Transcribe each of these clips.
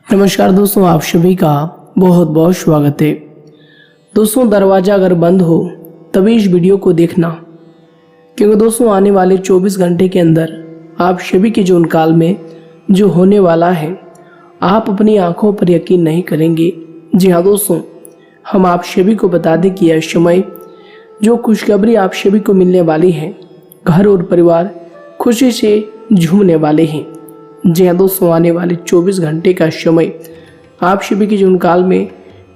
नमस्कार दोस्तों, आप सभी का बहुत बहुत स्वागत है। दोस्तों, दरवाज़ा अगर बंद हो तभी इस वीडियो को देखना, क्योंकि दोस्तों आने वाले 24 घंटे के अंदर आप सभी के जीवन काल में जो होने वाला है, आप अपनी आंखों पर यकीन नहीं करेंगे। जी हाँ दोस्तों, हम आप सभी को बता दें कि यह समय जो खुशखबरी आप सभी को मिलने वाली है, घर और परिवार खुशी से झूमने वाले हैं। जी हाँ दोस्तों, आने वाले 24 घंटे का समय आप सभी के जीवन काल में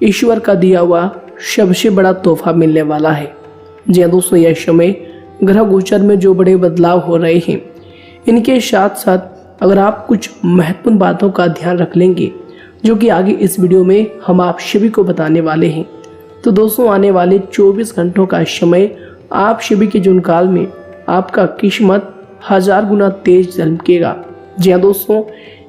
ईश्वर का दिया हुआ सबसे बड़ा तोहफा मिलने वाला है। जी हाँ दोस्तों, यह समय ग्रह गोचर में जो बड़े बदलाव हो रहे हैं, इनके साथ साथ अगर आप कुछ महत्वपूर्ण बातों का ध्यान रख लेंगे, जो कि आगे इस वीडियो में हम आप सभी को बताने वाले हैं, तो दोस्तों आने वाले 24 घंटों का समय आप सभी के जीवन काल में आपका किस्मत 1000 गुना तेज चमकेगा। जी हाँ दोस्तों,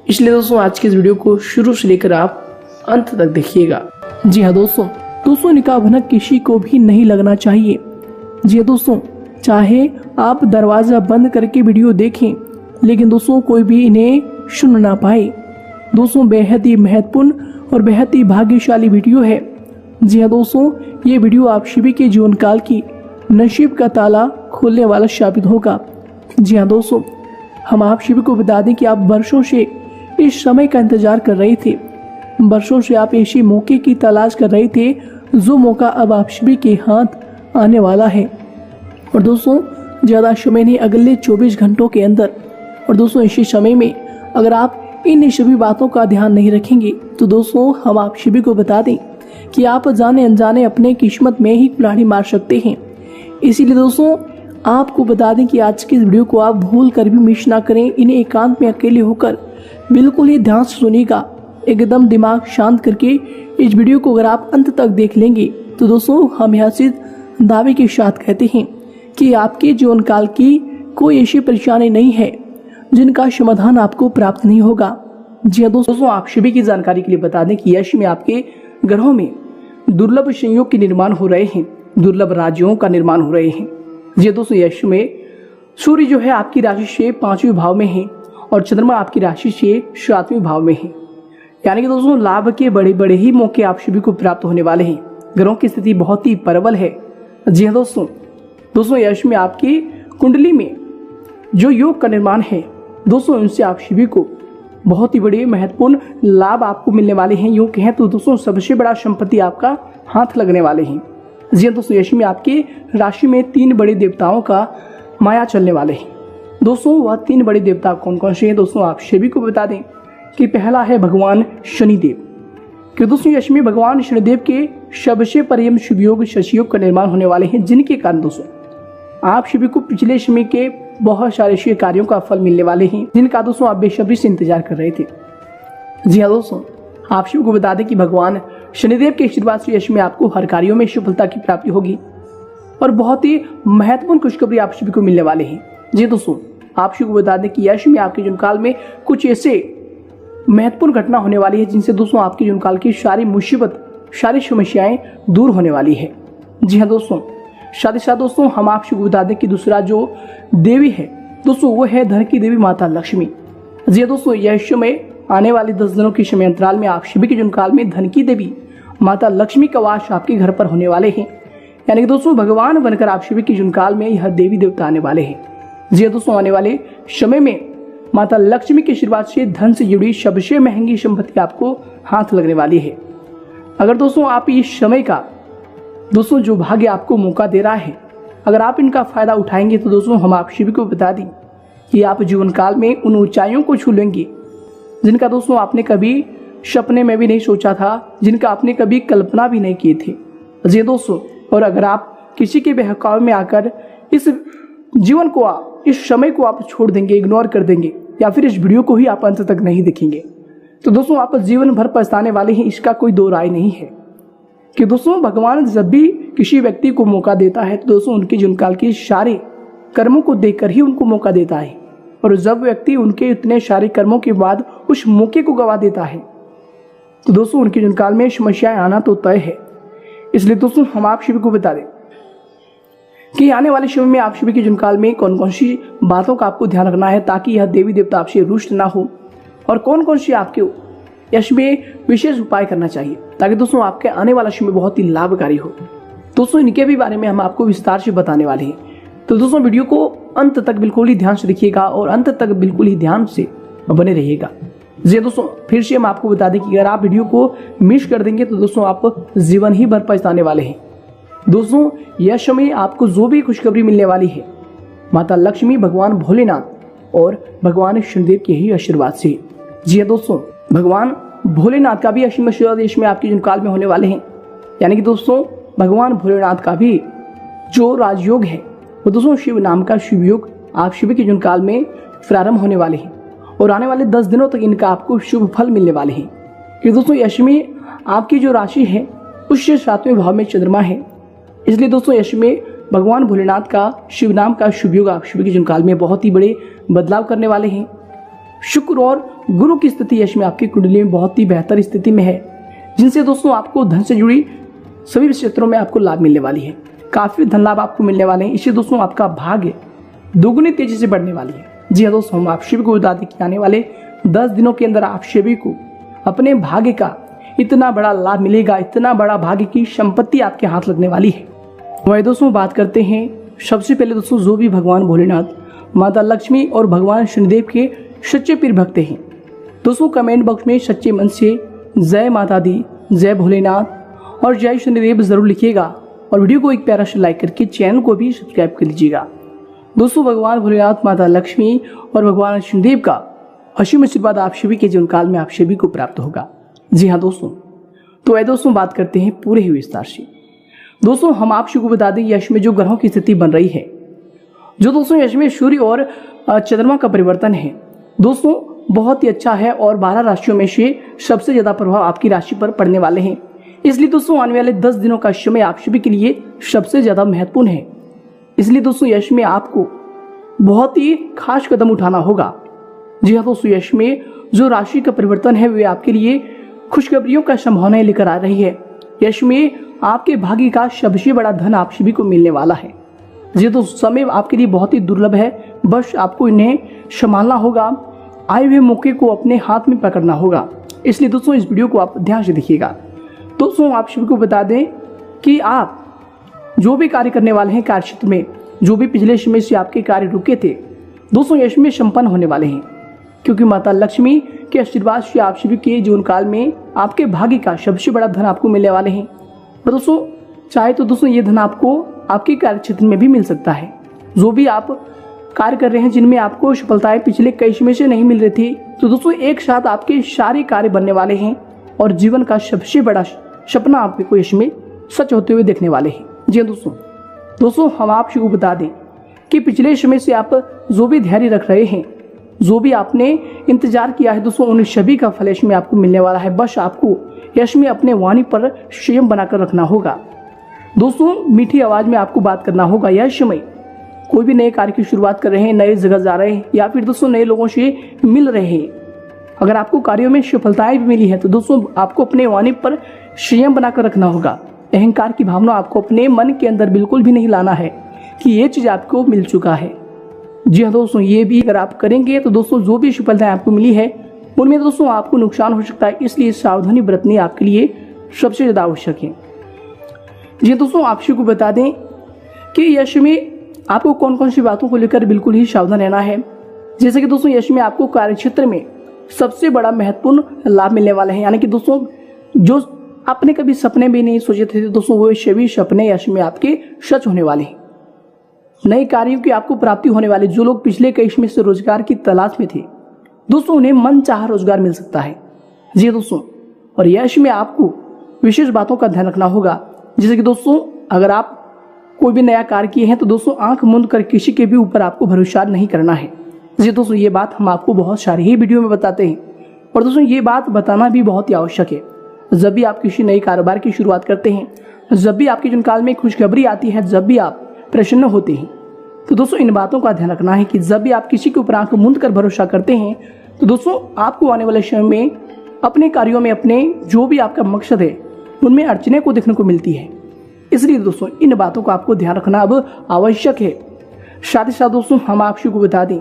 इसलिए दोस्तों आज की इस वीडियो को शुरू से लेकर आप अंत तक देखिएगा। जी हाँ दोस्तों इनका भनक किसी को भी नहीं लगना चाहिए। जी हाँ दोस्तों, चाहे आप दरवाजा बंद करके वीडियो देखें, लेकिन दोस्तों कोई भी इन्हें सुन ना पाए। दोस्तों बेहद ही महत्वपूर्ण और बेहद ही भाग्यशाली वीडियो है। जी हाँ दोस्तों, ये वीडियो आप सभी के जीवन काल की नसीब का ताला खोलने वाला साबित होगा। जी हाँ दोस्तों, हम आप सभी को बता दें कि आप वर्षों से इस समय का इंतजार कर रहे थे। वर्षों से आप ऐसे मौके की तलाश कर रहे थे, जो मौका अब आप सभी के हाथ आने वाला है। और दोस्तों ज़्यादा समय नहीं, अगले 24 घंटों के अंदर। और दोस्तों इसी समय में अगर आप इन सभी बातों का ध्यान नहीं रखेंगे, तो दोस्तों हम आप सभी को बता दें कि आप जाने अनजाने अपने किस्मत में ही कुल्हाड़ी मार सकते हैं। इसीलिए दोस्तों आपको बता दें कि आज की इस वीडियो को आप भूल कर भी मिस ना करें। इन्हें एकांत में अकेले होकर बिल्कुल ही ध्यान से सुनिएगा, एकदम दिमाग शांत करके इस वीडियो को अगर आप अंत तक देख लेंगे, तो दोस्तों हम यहाँ से दावे के साथ कहते हैं कि आपके जीवन काल की कोई ऐसी परेशानी नहीं है जिनका समाधान आपको प्राप्त नहीं होगा। जी हाँ दोस्तों, आप सभी की जानकारी के लिए बता दें कि यश में आपके ग्रहों में दुर्लभ संयोग के निर्माण हो रहे हैं, दुर्लभ राज्यों का निर्माण हो रहे हैं। जी दोस्तों, यश में सूर्य जो है आपकी राशि से 5वें भाव में है और चंद्रमा आपकी राशि से 7वें भाव में है। यानी कि दोस्तों लाभ के बड़े बड़े ही मौके आप सभी को प्राप्त होने वाले हैं। ग्रहों की स्थिति बहुत ही प्रबल है। जी हाँ दोस्तों यश में आपकी कुंडली में जो योग का निर्माण है, दोस्तों उनसे आप सभी को बहुत ही बड़े महत्वपूर्ण लाभ आपको मिलने वाले हैं। योग कहें तो दोस्तों सबसे बड़ा संपत्ति आपका हाथ लगने वाले हैं। जी दोस्तों, यश में आपके राशि में 3 बड़े देवताओं का माया चलने वाले हैं। दोस्तों वह 3 बड़े देवता कौन कौन से हैं, दोस्तों आप सभी को बता दें कि पहला है भगवान शनिदेव। कि दोस्तों यश में भगवान शनिदेव के सबसे परम शुभ योग शशि योग का निर्माण होने वाले हैं, जिनके कारण दोस्तों आप सभी को पिछले समय के बहुत सारे शुभ कार्यों का फल मिलने वाले हैं, जिनका दोस्तों आप बेसब्री से इंतजार कर रहे थे। जी हाँ दोस्तों, आप सभी को बता दें कि भगवान शनिदेव के आशीर्वाद से यश में आपको हर कार्यों में सफलता की प्राप्ति होगी और बहुत ही महत्वपूर्ण खुशखबरी आप सभी को मिलने वाले हैं। जी दोस्तों, आप सभी को बता दें कि यश में आपके जीवन काल में कुछ ऐसे महत्वपूर्ण घटना होने वाली है, जिनसे दोस्तों आपके जीवन काल की सारी मुसीबत, सारी समस्याएं दूर होने वाली है। जी हाँ दोस्तों, साथ ही साथ दोस्तों हम आप सभी को बता दें कि दूसरा जो देवी है दोस्तों, वो है धन की देवी माता लक्ष्मी। जी हाँ दोस्तों, यश में आने वाले 10 दिनों के समय अंतराल में आप सभी के जीवन काल में धन की देवी माता लक्ष्मी का वास आपके घर पर होने वाले हैं। यानी कि दोस्तों भगवान बनकर आप सभी के जीवन काल में यह देवी देवता आने वाले हैं। जी दोस्तों, आने वाले समय में माता लक्ष्मी के आशीर्वाद से धन से जुड़ी सबसे महंगी संपत्ति आपको हाथ लगने वाली है। अगर दोस्तों आप इस समय का दोस्तों जो भाग्य आपको मौका दे रहा है, अगर आप इनका फायदा उठाएंगे, तो दोस्तों हम आप सभी को बता दें कि आप जीवन काल में उन ऊंचाइयों को छू लेंगे जिनका दोस्तों आपने कभी सपने में भी नहीं सोचा था, जिनका आपने कभी कल्पना भी नहीं की थी। जी दोस्तों, और अगर आप किसी के बहकावे में आकर इस जीवन को, इस समय को आप छोड़ देंगे, इग्नोर कर देंगे, या फिर इस वीडियो को ही आप अंत तक नहीं देखेंगे, तो दोस्तों आप जीवन भर पछताने वाले हैं। इसका कोई दो राय नहीं है कि दोस्तों भगवान जब भी किसी व्यक्ति को मौका देता है, तो दोस्तों उनके जीवन काल के सारे कर्मों को देखकर ही उनको मौका देता है। और जब व्यक्ति उनके इतने सारे कर्मों के बाद उस मौके को गवा देता है, तो दोस्तों उनके जीवन काल में समस्याएं आना तो तय है। इसलिए दोस्तों हम आप सभी को बता दें कि आने वाले समय में आप सभी के जीवन काल में कौन कौन सी बातों का आपको ध्यान रखना है, ताकि यह देवी देवता आपसे रुष्ट ना हो, और कौन कौन सी आपके यश में विशेष उपाय करना चाहिए ताकि दोस्तों आपके आने वाला समय बहुत ही लाभकारी हो। दोस्तों इनके भी बारे में हम आपको विस्तार से बताने वाले हैं, तो दोस्तों वीडियो को अंत तक बिल्कुल ही ध्यान से देखिएगा और अंत तक बिल्कुल ही ध्यान से बने रहिएगा। जी दोस्तों, फिर से हम आपको बता दें कि अगर आप वीडियो को मिस कर देंगे तो दोस्तों आप जीवन ही भर पछताने वाले हैं। दोस्तों यश में आपको जो भी खुशखबरी मिलने वाली है माता लक्ष्मी, भगवान भोलेनाथ और भगवान शनिदेव के ही आशीर्वाद से। जी हाँ दोस्तों, भगवान भोलेनाथ का भी असीम आशीर्वाद इसमें आपके जीवन काल में होने वाले हैं। यानी कि दोस्तों भगवान भोलेनाथ का भी जो राजयोग है वो दोस्तों शिव नाम का शिव योग आप शिव के जीवन काल में प्रारंभ होने वाले हैं और आने वाले 10 दिनों तक इनका आपको शुभ फल मिलने वाले हैं। कि दोस्तों यश में आपकी जो राशि है उससे 7वें भाव में चंद्रमा है, इसलिए दोस्तों यश में भगवान भोलेनाथ का शिव नाम का शुभ योग आप शिव के जीवन काल में बहुत ही बड़े बदलाव करने वाले हैं। शुक्र और गुरु की स्थिति यश में आपकी कुंडली में बहुत ही बेहतर स्थिति में है, जिनसे दोस्तों आपको धन से जुड़ी सभी क्षेत्रों में आपको लाभ मिलने वाली है। काफी धन लाभ आपको मिलने वाले हैं, इससे दोस्तों आपका भाग्य दोगुनी तेजी से बढ़ने वाली है। जी हाँ दोस्तों, हम आप शिव को बता दें कि आने वाले 10 दिनों के अंदर आप शिव को अपने भाग्य का इतना बड़ा लाभ मिलेगा, इतना बड़ा भाग्य की संपत्ति आपके हाथ लगने वाली है। वही दोस्तों बात करते हैं सबसे पहले दोस्तों जो भी भगवान भोलेनाथ, माता लक्ष्मी और भगवान शनिदेव के सच्चे पीर भक्त हैं, दोस्तों कमेंट बॉक्स में सच्चे मन से जय माता दी, जय भोलेनाथ और जय शनिदेव जरूर लिखिएगा और वीडियो को एक प्यारा से लाइक करके चैनल को भी सब्सक्राइब कर लीजिएगा। दोस्तों भगवान भोलेनाथ, माता लक्ष्मी और भगवान शनिदेव का असीम आशीर्वाद आप सभी के जीवन काल में आप सभी को प्राप्त होगा। जी हाँ दोस्तों, तो दोस्तों बात करते हैं पूरे ही विस्तार से। दोस्तों हम आप सभी को बता दें यश में जो ग्रहों की स्थिति बन रही है, जो दोस्तों यश में सूर्य और चंद्रमा का परिवर्तन है दोस्तों बहुत ही अच्छा है और 12 राशियों में से सबसे ज्यादा प्रभाव आपकी राशि पर पड़ने वाले हैं। इसलिए दोस्तों आने वाले 10 दिनों का समय आप सभी के लिए सबसे ज्यादा महत्वपूर्ण है। इसलिए दोस्तों यश में आपको बहुत ही खास कदम उठाना होगा। जी हाँ दोस्तों, यश में जो राशि का परिवर्तन है वे आपके लिए खुशखबरियों का संभावना लेकर आ रही है। यश में आपके भाग्य का सबसे बड़ा धन आप सभी को मिलने वाला है। ये तो समय आपके लिए बहुत ही दुर्लभ है, बस आपको इन्हें संभालना होगा, आए हुए मौके को अपने हाथ में पकड़ना होगा। इसलिए दोस्तों इस वीडियो को आप ध्यान से देखिएगा। दोस्तों आप सभी को बता दें कि आप जो भी कार्य करने वाले हैं कार्य क्षेत्र में, जो भी पिछले समय से आपके कार्य रुके थे दोस्तों यश में संपन्न होने वाले हैं, क्योंकि माता लक्ष्मी के आशीर्वाद से आप सभी के जीवन काल में आपके भाग्य का सबसे बड़ा धन आपको मिलने वाले हैं। और दोस्तों चाहे तो दोस्तों ये धन आपको आपके कार्य क्षेत्र में भी मिल सकता है। जो भी आप कार्य कर रहे हैं जिनमें आपको सफलताएं पिछले कई समय से नहीं मिल रही थी, तो दोस्तों एक साथ आपके सारे कार्य बनने वाले हैं और जीवन का सबसे बड़ा सपना आपको यश में सच होते हुए देखने वाले हैं। जी दोस्तों हम आप सभी को बता दें कि पिछले समय से आप जो भी धैर्य रख रहे हैं, जो भी आपने इंतजार किया है दोस्तों, उन सभी का फल यश में आपको मिलने वाला है। बस आपको यश में अपने वाणी पर संयम बनाकर रखना होगा। दोस्तों मीठी आवाज में आपको बात करना होगा। यश में कोई भी नए कार्य की शुरुआत कर रहे हैं, नए जगह जा रहे हैं या फिर दोस्तों नए लोगों से मिल रहे हैं, अगर आपको कार्यों में सफलताएं भी मिली है तो दोस्तों आपको अपने वाणी पर संयम बनाकर रखना होगा। अहंकार की भावना आपको अपने मन के अंदर बिल्कुल भी नहीं लाना है कि ये चीज आपको मिल चुका है। जी हाँ दोस्तों, ये भी अगर आप करेंगे तो दोस्तों जो भी सफलताएं आपको मिली है उनमें दोस्तों आपको नुकसान हो सकता है, इसलिए सावधानी बरतनी आपके लिए सबसे ज्यादा आवश्यक है। जी दोस्तों आप सभी को बता दें कि यश में आपको कौन कौन सी बातों को लेकर बिल्कुल ही सावधान रहना है। जैसे कि दोस्तों यश में आपको कार्य क्षेत्र में सबसे बड़ा महत्वपूर्ण लाभ मिलने वाले हैं। यानी कि दोस्तों जो आपने कभी सपने भी नहीं सोचे थे दोस्तों वो सभी सपने यश में आपके सच होने वाले हैं। नए कार्यों की आपको प्राप्ति होने वाली। जो लोग पिछले कई समय से रोजगार की तलाश में थे दोस्तों उन्हें मन चाह रोजगार मिल सकता है। जी दोस्तों, और यश में आपको विशेष बातों का ध्यान रखना होगा। जैसे कि दोस्तों अगर आप कोई भी नया कार्य किए हैं तो दोस्तों आंख मूंद कर किसी के भी ऊपर आपको भरोसा नहीं करना है। जी दोस्तों ये बात हम आपको बहुत सारी ही वीडियो में बताते हैं और दोस्तों ये बात बताना भी बहुत ही आवश्यक है। जब भी आप किसी नए कारोबार की शुरुआत करते हैं, जब भी आपके जीवन काल में खुशखबरी आती है, जब भी आप प्रसन्न होते हैं, तो दोस्तों इन बातों का ध्यान रखना है कि जब भी आप किसी के ऊपर आंख मूंद कर भरोसा करते हैं तो दोस्तों आपको आने वाले समय में अपने कार्यों में, अपने जो भी आपका मकसद है उनमें अड़चने को देखने को मिलती है। इसलिए दोस्तों इन बातों का आपको ध्यान रखना अब आवश्यक है। साथ ही साथ दोस्तों हम आप सभी को बता दें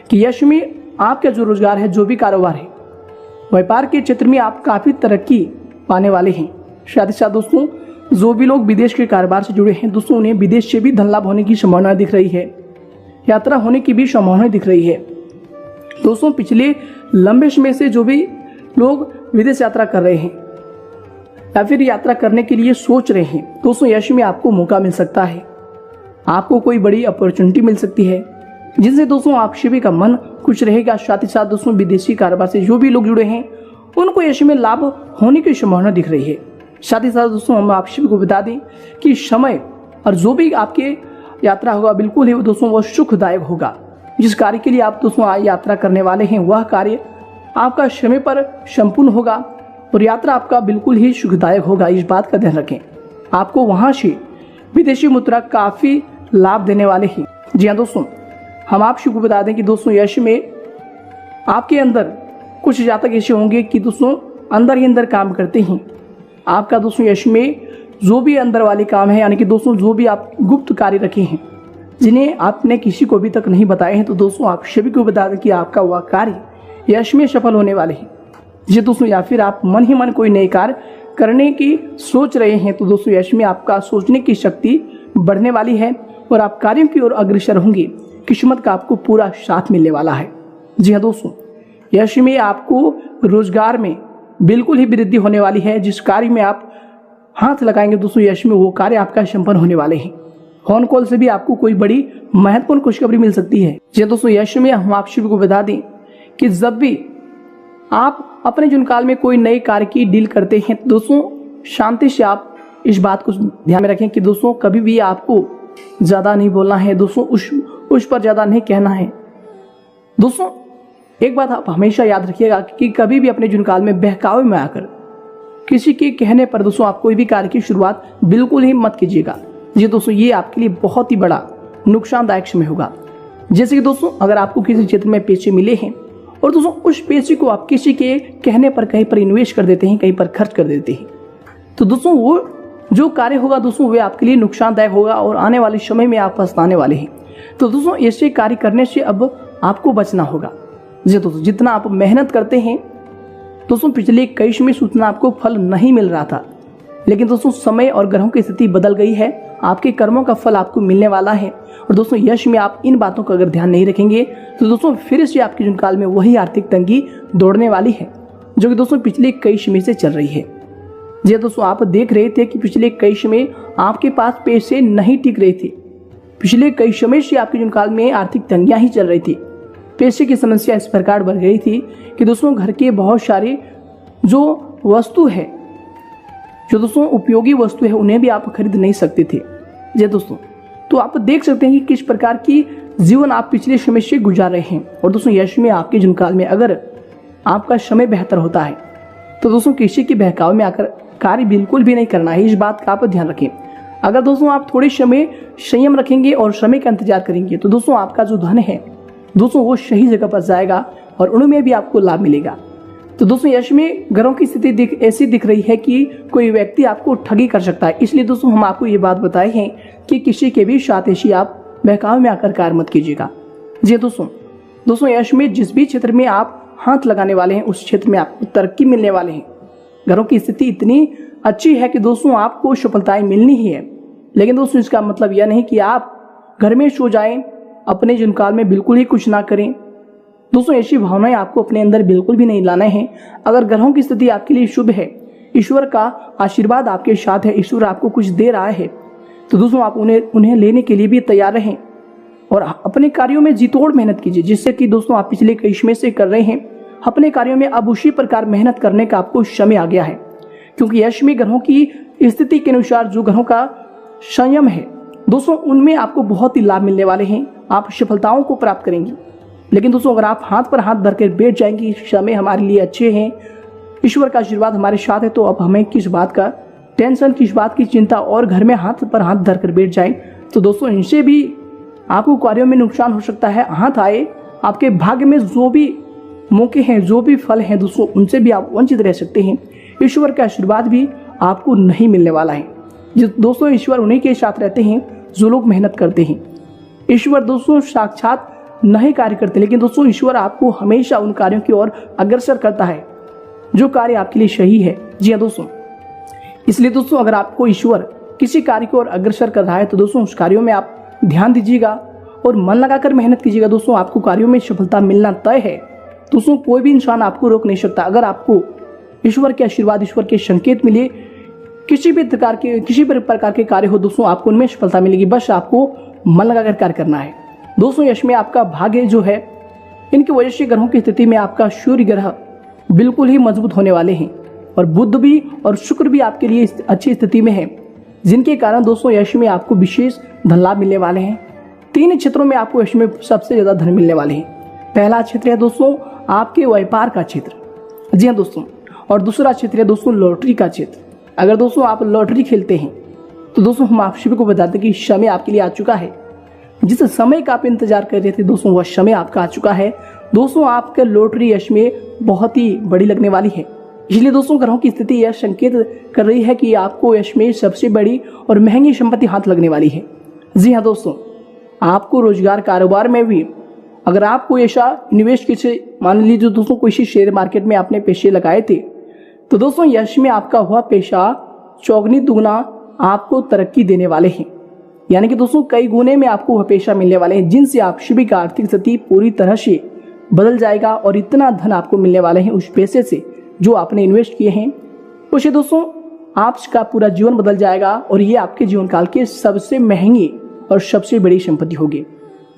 कि यश में आपका जो रोजगार है, जो भी कारोबार है व्यापार के क्षेत्र में आप काफ़ी तरक्की पाने वाले हैं। साथ ही साथ दोस्तों जो भी लोग विदेश के कारोबार से जुड़े हैं दोस्तों, उन्हें विदेश से भी धन लाभ होने की संभावना दिख रही है। यात्रा होने की भी संभावना दिख रही है। दोस्तों पिछले लंबे समय से जो भी लोग विदेश यात्रा कर रहे हैं या फिर यात्रा करने के लिए सोच रहे हैं दोस्तों, यश में आपको मौका मिल सकता है। आपको कोई बड़ी अपॉर्चुनिटी मिल सकती है जिनसे दोस्तों आप सभी का मन खुश रहेगा। साथ ही साथ दोस्तों विदेशी कारोबार से जो भी लोग जुड़े हैं उनको यश में लाभ होने की संभावना दिख रही है। साथ ही साथ दोस्तों हम आप सभी को बता दें कि समय और जो भी आपके यात्रा होगा बिल्कुल ही दोस्तों वह सुखदायक होगा। जिस कार्य के लिए आप दोस्तों यात्रा करने वाले हैं वह कार्य आपका समय पर संपूर्ण होगा और यात्रा आपका बिल्कुल ही सुखदायक होगा। इस बात का ध्यान रखें। आपको वहां से विदेशी मुद्रा काफी लाभ देने वाले हैं। जी हाँ दोस्तों, हम आप सभी को बता दें कि दोस्तों यश में आपके अंदर कुछ जातक ऐसे होंगे कि दोस्तों अंदर ही अंदर काम करते हैं। आपका दोस्तों यश में जो भी अंदर वाले काम है, यानी कि दोस्तों जो भी आप गुप्त कार्य रखे हैं जिन्हें आपने किसी को अभी तक नहीं बताए हैं, तो दोस्तों आप सभी को बता दें कि आपका वह कार्य यश में सफल होने वाले हैं। जी दोस्तों, या फिर आप मन ही मन कोई नए कार्य करने की सोच रहे हैं तो दोस्तों यश में आपका सोचने की शक्ति बढ़ने वाली है और आप कार्यों की ओर अग्रसर होंगे। किस्मत का आपको पूरा साथ मिलने वाला है। जी हाँ दोस्तों, यश में आपको रोजगार में बिल्कुल ही वृद्धि होने वाली है। जिस कार्य में आप हाथ लगाएंगे दोस्तों यश में वो कार्य आपका संपन्न होने वाले हैं। फोन कॉल से भी आपको कोई बड़ी महत्वपूर्ण खुशखबरी मिल सकती है। जी दोस्तों, यश में हम आप सभी को बता दें कि जब भी आप अपने जीवन काल में कोई नए कार्य की डील करते हैं दोस्तों, शांति से आप इस बात को ध्यान में रखें कि दोस्तों कभी भी आपको ज्यादा नहीं बोलना है दोस्तों, उस पर ज्यादा नहीं कहना है। दोस्तों एक बात आप हमेशा याद रखिएगा कि कभी भी अपने जीवन काल में बहकावे में आकर किसी के कहने पर दोस्तों आप कोई भी कार्य की शुरुआत बिल्कुल ही मत कीजिएगा। जी दोस्तों, ये आपके लिए बहुत ही बड़ा नुकसानदायक समय होगा। जैसे कि दोस्तों अगर आपको किसी क्षेत्र में पैसे मिले हैं और दोस्तों उस पैसे को आप किसी के कहने पर कहीं पर इन्वेस्ट कर देते हैं, कहीं पर खर्च कर देते हैं, तो दोस्तों वो जो कार्य होगा दोस्तों वे आपके लिए नुकसानदायक होगा और आने वाले समय में आप पछताने वाले हैं। तो दोस्तों ऐसे कार्य करने से अब आपको बचना होगा। जी दोस्तों, जितना आप मेहनत करते हैं दोस्तों, पिछले कई समय से उतना आपको फल नहीं मिल रहा था, लेकिन दोस्तों समय और ग्रहों की स्थिति बदल गई है। आपके कर्मों का फल आपको मिलने वाला है। और दोस्तों यश में आप इन बातों का अगर ध्यान नहीं रखेंगे तो दोस्तों फिर से आपके जीवन काल में वही आर्थिक तंगी दौड़ने वाली है जो कि दोस्तों पिछले कई समय से चल रही है। जी दोस्तों, आप देख रहे थे कि पिछले कई समय आपके पास पैसे नहीं टिक रहे थे। पिछले कई समय से आपके जीवन काल में आर्थिक तंगियां ही चल रही थी। पैसे की समस्या इस प्रकार बढ़ गई थी कि दोस्तों घर के बहुत सारे जो वस्तु है, जो दोस्तों उपयोगी वस्तु है, उन्हें भी आप खरीद नहीं सकते थे। जी दोस्तों, तो आप देख सकते हैं कि किस प्रकार की जीवन आप पिछले समय से गुजार रहे हैं। और दोस्तों यश में आपके जीवन काल में अगर आपका समय बेहतर होता है तो दोस्तों किसी के बहकावे में आकर कार्य बिल्कुल भी नहीं करना है। इस बात का आप ध्यान रखें। अगर दोस्तों आप थोड़े समय संयम रखेंगे और समय का इंतजार करेंगे तो दोस्तों आपका जो धन है दोस्तों वो सही जगह पर जाएगा और उनमें भी आपको लाभ मिलेगा। तो दोस्तों यश में ग्रहों की स्थिति ऐसी दिख रही है कि कोई व्यक्ति आपको ठगी कर सकता है। इसलिए दोस्तों हम आपको ये बात बताए हैं कि किसी के भी साथ ऐसी आप बहकावे में आकर कार्य मत कीजिएगा। जी दोस्तों यश में जिस भी क्षेत्र में आप हाथ लगाने वाले हैं उस क्षेत्र में आपको तरक्की मिलने वाले हैं। ग्रहों की स्थिति इतनी अच्छी है कि दोस्तों आपको सफलताएं मिलनी ही है। लेकिन दोस्तों इसका मतलब यह नहीं कि आप घर में सो जाएं, अपने जीवन काल में बिल्कुल ही कुछ ना करें। दोस्तों ऐसी भावनाएं आपको अपने अंदर बिल्कुल भी नहीं लाना है। अगर ग्रहों की स्थिति आपके लिए शुभ है, ईश्वर का आशीर्वाद आपके साथ है, ईश्वर आपको कुछ दे रहा है, तो दोस्तों आप उन्हें लेने के लिए भी तैयार रहें और अपने कार्यों में जीतोड़ मेहनत कीजिए। जिससे कि दोस्तों आप पिछले कई समय से कर रहे हैं अपने कार्यों में, अब उसी प्रकार मेहनत करने का आपको समय आ गया है। क्योंकि यश में ग्रहों की स्थिति के अनुसार जो ग्रहों का संयम है दोस्तों उनमें आपको बहुत ही लाभ मिलने वाले हैं। आप सफलताओं को प्राप्त करेंगे। लेकिन दोस्तों अगर आप हाथ पर हाथ धर कर बैठ जाएंगे, समय हमारे लिए अच्छे हैं, ईश्वर का आशीर्वाद हमारे साथ है, तो अब हमें किस बात का टेंशन, किस बात की चिंता, और घर में हाथ पर हाथ धर कर बैठ जाएं तो दोस्तों इनसे भी आपको कार्यों में नुकसान हो सकता है। हाथ आए आपके भाग्य में जो भी मौके हैं, जो भी फल हैं दोस्तों, उनसे भी आप वंचित रह सकते हैं। ईश्वर का आशीर्वाद भी आपको नहीं मिलने वाला है। दोस्तों ईश्वर उन्हीं के साथ रहते हैं जो लोग मेहनत करते हैं। ईश्वर दोस्तों साक्षात नहीं कार्य करते, लेकिन दोस्तों ईश्वर आपको हमेशा उन कार्यों की ओर अग्रसर करता है जो कार्य आपके लिए सही है। जी हाँ दोस्तों, इसलिए दोस्तों अगर आपको ईश्वर किसी कार्य को और अग्रसर कर रहा है तो दोस्तों उस कार्यों में आप ध्यान दीजिएगा और मन लगाकर मेहनत कीजिएगा। दोस्तों आपको कार्यों में सफलता मिलना तय है। दोस्तों कोई भी इंसान आपको रोक नहीं सकता। अगर आपको ईश्वर के आशीर्वाद, ईश्वर के संकेत मिले, किसी भी प्रकार के कार्य हो दोस्तों, आपको उनमें सफलता मिलेगी। बस आपको मन लगाकर कार्य करना है। दोस्तों यश में आपका भाग्य जो है, इनकी वजह से ग्रहों की स्थिति में आपका सूर्य ग्रह बिल्कुल ही मजबूत होने वाले हैं और बुध भी और शुक्र भी आपके लिए अच्छी स्थिति में है, जिनके कारण दोस्तों यश में आपको विशेष धन लाभ मिलने वाले हैं। 3 क्षेत्रों में आपको यश में सबसे ज्यादा धन मिलने वाले हैं। पहला क्षेत्र है दोस्तों आपके व्यापार का क्षेत्र। जी हाँ दोस्तों, और दूसरा क्षेत्र है दोस्तों लॉटरी का क्षेत्र। अगर दोस्तों आप लॉटरी खेलते हैं तो दोस्तों हम आप सभी को बताते हैं कि समय आपके लिए आ चुका है। जिस समय का आप इंतजार कर रहे थे दोस्तों, वह समय आपका आ चुका है। दोस्तों आपके लॉटरी यश में बहुत ही बड़ी लगने वाली है। इसलिए दोस्तों ग्रहों की स्थिति यह संकेत कर रही है कि आपको यश में सबसे बड़ी और महंगी संपत्ति हाथ लगने वाली है। जी हाँ दोस्तों, आपको रोजगार कारोबार में भी अगर आप कोई ऐसा निवेश किसी, मान लीजिए दोस्तों किसी शेयर मार्केट में आपने पैसे लगाए थे, तो दोस्तों यश में आपका हुआ पैसा चौगुनी दुगना आपको तरक्की देने वाले हैं। यानी कि दोस्तों कई गुने में आपको वह पैसा मिलने वाले हैं, जिनसे आप सभी का आर्थिक स्थिति पूरी तरह से बदल जाएगा और इतना धन आपको मिलने वाले हैं उस पैसे से जो आपने इन्वेस्ट किए हैं। उससे दोस्तों आपका पूरा जीवन बदल जाएगा और ये आपके जीवन काल के सबसे महंगी और सबसे बड़ी संपत्ति होगी।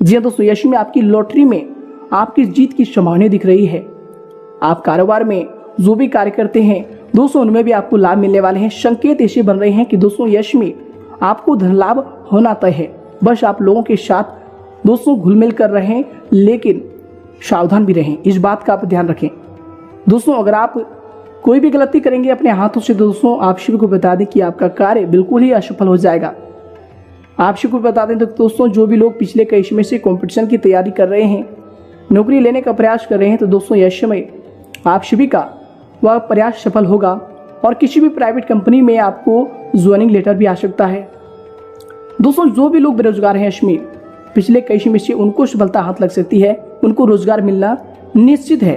जी हाँ दोस्तों, यश में आपकी लॉटरी में आपकी जीत की संभावना दिख रही है। आप कारोबार में जो भी कार्य करते हैं दोस्तों, उनमें भी आपको लाभ मिलने वाले हैं। संकेत ऐसे बन रहे हैं कि दोस्तों यश में आपको धन लाभ होना तय है। बस आप लोगों के साथ दोस्तों घुल मिल कर रहें, लेकिन सावधान भी रहें, इस बात का आप ध्यान रखें। दोस्तों अगर आप कोई भी गलती करेंगे अपने हाथों से, दोस्तों आप सभी को बता दें कि आपका कार्य बिल्कुल ही असफल हो जाएगा। आप सभी को बता दें तो दोस्तों जो भी लोग पिछले कई समय से कंपटीशन की तैयारी कर रहे हैं, नौकरी लेने का प्रयास कर रहे हैं, तो दोस्तों यह समय आप सभी का वह प्रयास सफल होगा और किसी भी प्राइवेट कंपनी में आपको ज्वाइनिंग लेटर भी आ सकता है। दोस्तों जो भी लोग बेरोजगार हैं इसमें पिछले कई समय से, उनको सफलता हाथ लग सकती है, उनको रोजगार मिलना निश्चित है।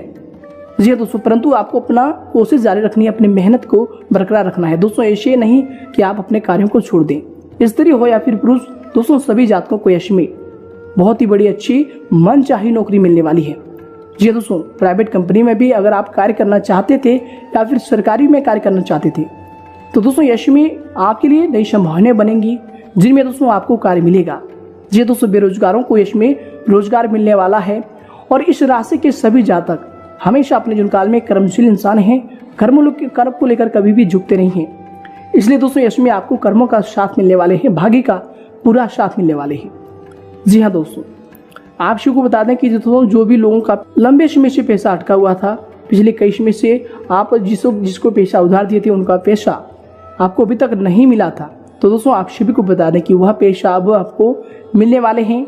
जी हाँ दोस्तों, परंतु आपको अपना कोशिश जारी रखनी है, अपनी मेहनत को बरकरार रखना है। दोस्तों ऐसे नहीं कि आप अपने कार्यों को छोड़ दें। स्त्री हो या फिर पुरुष, दोस्तों सभी जातकों को यश में बहुत ही बड़ी अच्छी मनचाही नौकरी मिलने वाली है। जी हाँ दोस्तों, प्राइवेट कंपनी में भी अगर आप कार्य करना चाहते थे या फिर सरकारी में कार्य करना चाहते थे, तो दोस्तों यश में आपके लिए नई संभावनाएं बनेंगी, जिनमें दोस्तों आपको कार्य मिलेगा। जी हाँ दोस्तों, बेरोजगारों को यश में रोजगार मिलने वाला है और इस राशि के सभी जातक हमेशा अपने जीवन काल में कर्मशील इंसान हैं, कर्म को लेकर कभी भी झुकते नहीं हैं। इसलिए दोस्तों यश में आपको कर्मों का साथ मिलने वाले हैं, भाग्य का पूरा साथ मिलने वाले हैं। जी हाँ दोस्तों, आप सभी को बता दें कि दोस्तों जो भी लोगों का लंबे समय से पैसा अटका हुआ था, पिछले कई समय से आप जिसको पैसा उधार दिए थे, उनका पैसा आपको अभी तक नहीं मिला था, तो दोस्तों आप सभी को बता दें कि वह पैसा अब आपको मिलने वाले हैं।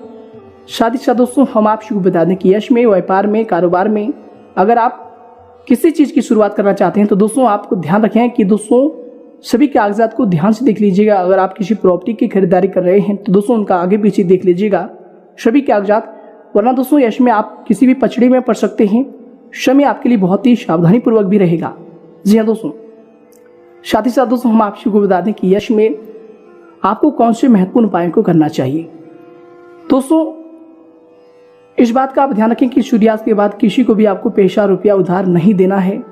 साथ ही साथ दोस्तों हम आप सभी को बता दें कि यश में, व्यापार में, कारोबार में अगर आप किसी चीज़ की शुरुआत करना चाहते हैं तो दोस्तों आपको ध्यान रखें कि दोस्तों सभी कागजात को ध्यान से देख लीजिएगा। अगर आप किसी प्रॉपर्टी की खरीदारी कर रहे हैं तो दोस्तों उनका आगे पीछे देख लीजिएगा सभी कागजात, वरना दोस्तों यश में आप किसी भी पचड़े में पड़ सकते हैं। समय आपके लिए बहुत ही सावधानी पूर्वक भी रहेगा। जी हाँ दोस्तों, साथ ही साथ दोस्तों हम आप सभी को बता दें कि यश में आपको कौन से महत्वपूर्ण उपायों को करना चाहिए। दोस्तों इस बात का आप ध्यान रखें कि सूर्यास्त के बाद किसी को भी आपको पैसा रुपया उधार नहीं देना है।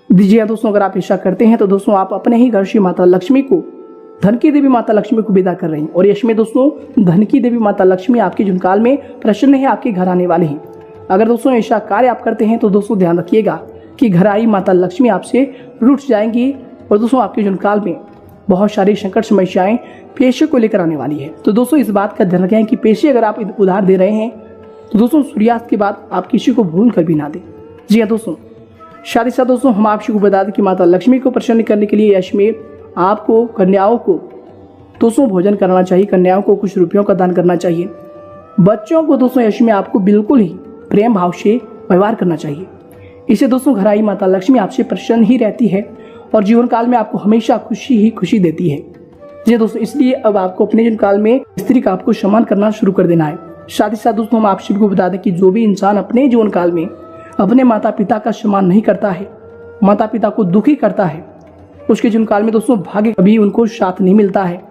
जी हाँ दोस्तों, अगर आप ऐसा करते हैं तो दोस्तों आप अपने ही घर से माता लक्ष्मी को, धन की देवी माता लक्ष्मी को विदा कर रहे हैं। और यश में दोस्तों धन की देवी माता लक्ष्मी आपके जीवन काल में प्रसन्न है, आपके घर आने वाले हैं। अगर दोस्तों ऐसा कार्य आप करते हैं तो दोस्तों ध्यान रखिएगा कि घर आई माता लक्ष्मी आपसे रूठ जाएंगी और दोस्तों आपके जीवन काल में बहुत सारी संकट समस्याएं पैसे को लेकर आने वाली है। तो दोस्तों इस बात का ध्यान रखें कि पैसे अगर आप उधार दे रहे हैं तो दोस्तों सूर्यास्त के बाद आप किसी को भूल कर भी ना दें। जी हाँ दोस्तों, साथ ही साथ दोस्तों हम आप को बता दें कि माता लक्ष्मी को प्रसन्न करने के लिए यश में आपको कन्याओं को दोस्तों भोजन करना चाहिए, कन्याओं को कुछ रुपयों का दान करना चाहिए। बच्चों को दोस्तों यश में आपको बिल्कुल ही प्रेम भाव से व्यवहार करना चाहिए। इसे दोस्तों घर आई माता लक्ष्मी आपसे प्रसन्न ही रहती है और जीवन काल में आपको हमेशा खुशी ही खुशी देती है। जी दोस्तों, इसलिए अब आपको अपने जीवन काल में स्त्री का आपको सम्मान करना शुरू कर देना है। साथ ही साथ दोस्तों हम आप सभी को बता दें कि जो भी इंसान अपने जीवन काल में अपने माता पिता का सम्मान नहीं करता है, माता पिता को दुखी करता है, उसके जीवन काल में दोस्तों भाग्य कभी उनको साथ नहीं मिलता है।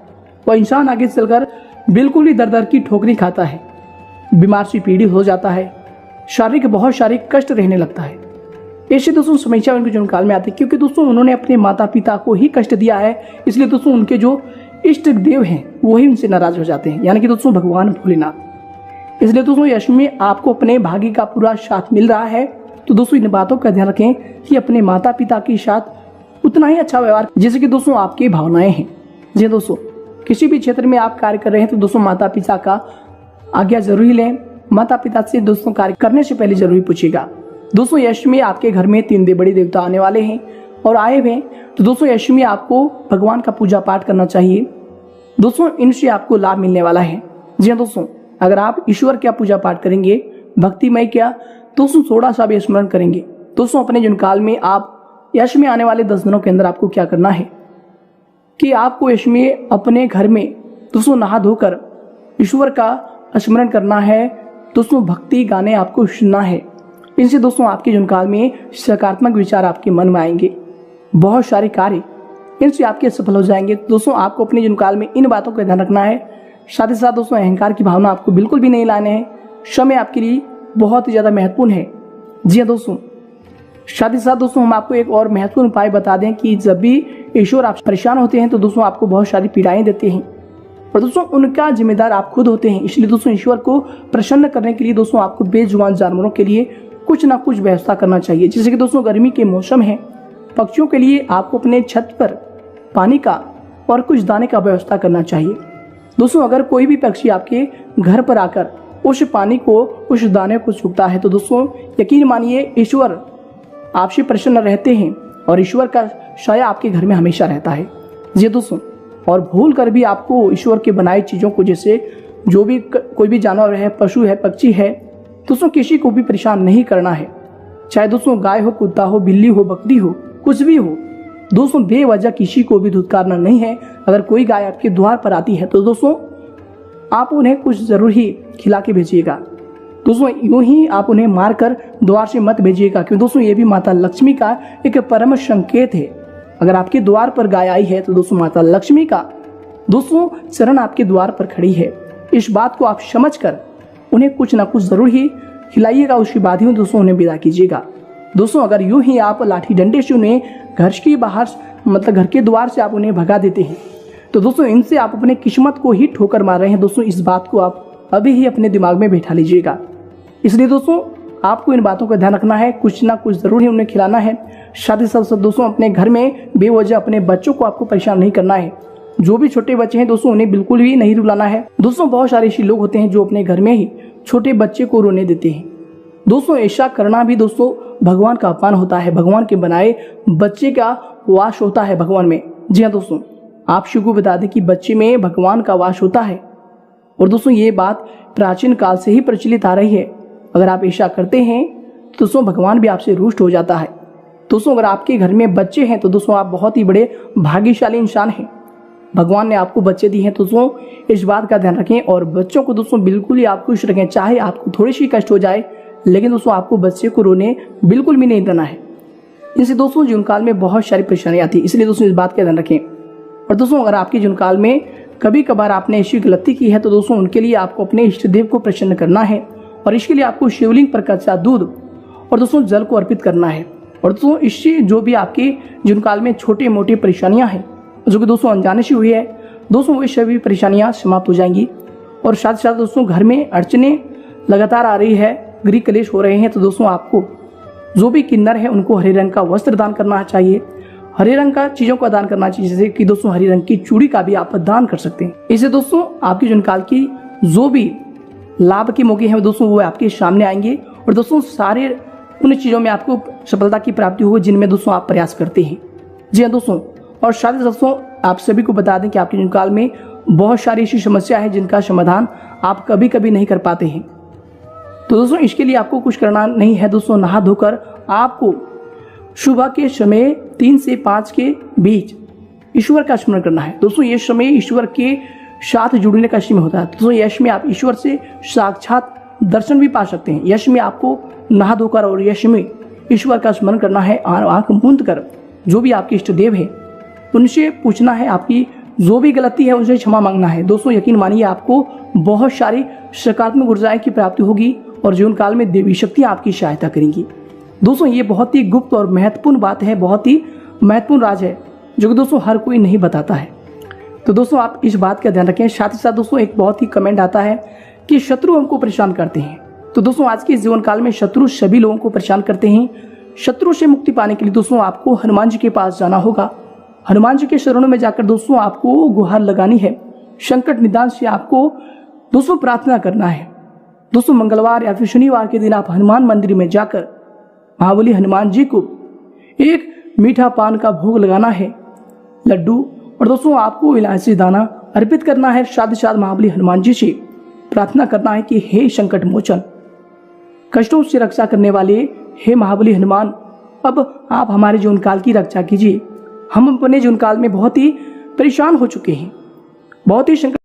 वह इंसान आगे चलकर बिल्कुल ही दर दर की ठोकरी खाता है, बीमार से पीड़ित हो जाता है, बहुत शारीरिक कष्ट रहने लगता है। ऐसे दोस्तों समस्या उनके जीवन काल में आती है, क्योंकि दोस्तों उन्होंने अपने माता पिता को ही कष्ट दिया है। इसलिए दोस्तों उनके जो इष्ट देव हैं वही उनसे नाराज हो जाते हैं, यानी कि दोस्तों भगवान भोलेनाथ। इसलिए दोस्तों यश में आपको अपने भाग्य का पूरा साथ मिल रहा है, तो दोस्तों इन बातों का ध्यान रखें कि अपने माता पिता के साथ उतना ही अच्छा व्यवहार जैसे कि दोस्तों आपकी भावनाएं हैं। जी दोस्तों, किसी भी क्षेत्र में आप कार्य कर रहे हैं तो दोस्तों माता पिता का आज्ञा जरूरी लें। माता पिता से दोस्तों कार्य करने से पहले जरूरी पूछिएगा। दोस्तों यश में आपके घर में 3 बड़े देवता आने वाले हैं और आए हुए हैं, तो दोस्तों यश में आपको भगवान का पूजा पाठ करना चाहिए। दोस्तों इनसे आपको लाभ मिलने वाला है। जी हाँ दोस्तों, अगर आप ईश्वर क्या पूजा पाठ करेंगे, भक्तिमय क्या, दोस्तों थोड़ा सा भी स्मरण करेंगे, दोस्तों अपने जीवन काल में आप यश में आने वाले 10 दिनों के अंदर आपको क्या करना है कि आपको यश में अपने घर में दोस्तों नहा धोकर ईश्वर का स्मरण करना है। दोस्तों भक्ति गाने आपको सुनना है। इनसे दोस्तों आपके जीवन काल में सकारात्मक विचार आपके मन में आएंगे, बहुत सारे कार्य इनसे आपके सफल हो जाएंगे। दोस्तों आपको अपने जीवन काल में इन बातों का ध्यान रखना है। साथ ही साथ दोस्तों अहंकार की भावना आपको बिल्कुल भी नहीं लाने हैं। समय आपके लिए बहुत ही ज्यादा महत्वपूर्ण है। जी हाँ दोस्तों, साथ ही साथ दोस्तों हम आपको एक और महत्वपूर्ण उपाय बता दें कि जब भी ईश्वर आप परेशान होते हैं तो दोस्तों आपको बहुत सारी पीड़ाएं देते हैं और दोस्तों उनका जिम्मेदार आप खुद होते हैं। इसलिए दोस्तों ईश्वर को प्रसन्न करने के लिए दोस्तों आपको बेजुबान जानवरों के लिए कुछ ना कुछ व्यवस्था करना चाहिए। जैसे कि दोस्तों गर्मी के मौसम है, पक्षियों के लिए आपको अपने छत पर पानी का और कुछ दाने का व्यवस्था करना चाहिए। दोस्तों अगर कोई भी पक्षी आपके घर पर आकर उस पानी को, उस दाने को चूकता है तो दोस्तों यकीन मानिए ईश्वर आपसे प्रसन्न रहते हैं और ईश्वर का साया आपके घर में हमेशा रहता है। जी दोस्तों, और भूल कर भी आपको ईश्वर के बनाई चीजों को, जैसे जो भी कोई भी जानवर है, पशु है, पक्षी है, दोस्तों किसी को भी परेशान नहीं करना है। चाहे दोस्तों गाय हो, कुत्ता हो, बिल्ली हो, बकरी हो, कुछ भी हो, दोस्तों बेवजह किसी को भी धुतकारना नहीं है। अगर कोई गाय आपके द्वार पर आती है तो दोस्तों आप उन्हें कुछ जरूर ही खिला के भेजिएगा। दोस्तों यूं ही आप उन्हें मारकर द्वार से मत भेजिएगा, क्योंकि दोस्तों ये भी माता लक्ष्मी का एक परम संकेत है। अगर आपके द्वार पर गाय आई है तो दोस्तों माता लक्ष्मी का दोस्तों चरण आपके द्वार पर खड़ी है। इस बात को आप समझकर उन्हें कुछ ना कुछ जरूर ही खिलाइएगा। उसके बाद ही दोस्तों उन्हें विदा कीजिएगा। दोस्तों अगर यूं ही आप लाठी डंडे से उन्हें घर के बाहर मतलब घर के द्वार से आप उन्हें भगा देते हैं तो दोस्तों इनसे आप अपने किस्मत को ही ठोकर मार रहे हैं। दोस्तों इस बात को आप अभी ही अपने दिमाग में बैठा लीजिएगा। इसलिए दोस्तों आपको इन बातों का ध्यान रखना है, कुछ ना कुछ जरूर ही उन्हें खिलाना है। साथ ही साथ दोस्तों अपने घर में बेवजह अपने बच्चों को आपको परेशान नहीं करना है। जो भी छोटे बच्चे हैं दोस्तों उन्हें बिल्कुल भी नहीं रुलाना है। दोस्तों बहुत सारे ऐसे लोग होते हैं जो अपने घर में ही छोटे बच्चे को रोने देते हैं। दोस्तों ऐसा करना भी दोस्तों भगवान का अपमान होता है। भगवान के बनाए बच्चे का वास होता है भगवान में। जी हाँ दोस्तों, आप शुरू बता दें कि बच्चे में भगवान का वास होता है और दोस्तों ये बात प्राचीन काल से ही प्रचलित आ रही है। अगर आप ऐसा करते हैं तो दोस्तों भगवान भी आपसे रुष्ट हो जाता है। दोस्तों अगर आपके घर में बच्चे हैं तो दोस्तों आप बहुत ही बड़े भाग्यशाली इंसान हैं। भगवान ने आपको बच्चे दिए हैं तो दोस्तों इस बात का ध्यान रखें और बच्चों को दोस्तों बिल्कुल ही आप खुश रखें। चाहे आपको थोड़ी सी कष्ट हो जाए, लेकिन दोस्तों आपको बच्चे को रोने बिल्कुल भी नहीं देना है। इनसे दोस्तों जीवन काल में बहुत सारी परेशानी आती है, इसलिए दोस्तों इस बात का ध्यान रखें। और दोस्तों अगर आपके जीवन काल में कभी कभार आपने ऐसी गलती की है तो दोस्तों उनके लिए आपको अपने इष्ट देव को प्रसन्न करना है और इसके लिए आपको शिवलिंग पर कच्चा दूध और दोस्तों जल को अर्पित करना है। और दोस्तों इससे जो भी आपके जीवन काल में छोटे मोटे परेशानियां हैं जो कि दोस्तों अनजाने से हुई है, दोस्तों वो सभी परेशानियां समाप्त हो जाएंगी। और साथ साथ दोस्तों घर में अड़चने लगातार आ रही है, गृह कलेश हो रहे हैं, तो दोस्तों आपको जो भी किन्नर है उनको हरे रंग का वस्त्र दान करना चाहिए, हरे रंग का चीजों का दान करना चाहिए। जैसे कि दोस्तों हरे रंग की चूड़ी का भी आप दान कर सकते हैं। इससे दोस्तों आपके जीवन काल की जो भी लाभ के मौके हैं दोस्तों वो आपके सामने आएंगे और दोस्तों सारे उन चीजों में आपको सफलता की प्राप्ति होगी जिनमें दोस्तों आप प्रयास करते हैं। जी हाँ दोस्तों, और साथ ही दोस्तों आप सभी को बता दें कि आपके जीवन काल में बहुत सारी ऐसी समस्या है जिनका समाधान आप कभी कभी नहीं कर पाते हैं। तो दोस्तों इसके लिए आपको कुछ करना नहीं है। दोस्तों नहा धोकर आपको सुबह के समय 3 से 5 के बीच ईश्वर का स्मरण करना है। दोस्तों ये समय ईश्वर के साथ जुड़ने का समय होता है। दोस्तों यश में आप ईश्वर से साक्षात दर्शन भी पा सकते हैं। यश में आपको नहा धोकर और यश में ईश्वर का स्मरण करना है और आंख मूंद कर जो भी आपके इष्ट देव है उनसे पूछना है, आपकी जो भी गलती है उनसे क्षमा मांगना है। दोस्तों यकीन मानिए आपको बहुत सारी सकारात्मक ऊर्जाएं की प्राप्ति होगी और जीवन काल में देवी शक्तियां आपकी सहायता करेंगी। दोस्तों ये बहुत ही गुप्त और महत्वपूर्ण बात है, बहुत ही महत्वपूर्ण राज है जो कि दोस्तों हर कोई नहीं बताता है। तो दोस्तों आप इस बात का ध्यान रखें। साथ ही साथ दोस्तों एक बहुत ही कमेंट आता है कि शत्रु हमको परेशान करते हैं। तो दोस्तों आज के इस जीवन काल में शत्रु सभी लोगों को परेशान करते हैं। शत्रु से मुक्ति पाने के लिए दोस्तों आपको हनुमान जी के पास जाना होगा। हनुमान जी के शरणों में जाकर दोस्तों आपको गुहार लगानी है। संकट निदान से आपको दोस्तों प्रार्थना करना है। दोस्तों मंगलवार या फिर शनिवार के दिन आप हनुमान मंदिर में जाकर महाबली हनुमान जी को एक मीठा पान का भोग लगाना है, लड्डू, और दोस्तों आपको इलायची दाना अर्पित करना है। साथ ही साथ महाबली हनुमान जी से प्रार्थना करना है कि हे संकट मोचन, कष्टों से रक्षा करने वाले हे महाबली हनुमान, अब आप हमारे जीवन काल की रक्षा कीजिए। हम अपने जीवन काल में बहुत ही परेशान हो चुके हैं, बहुत ही संकट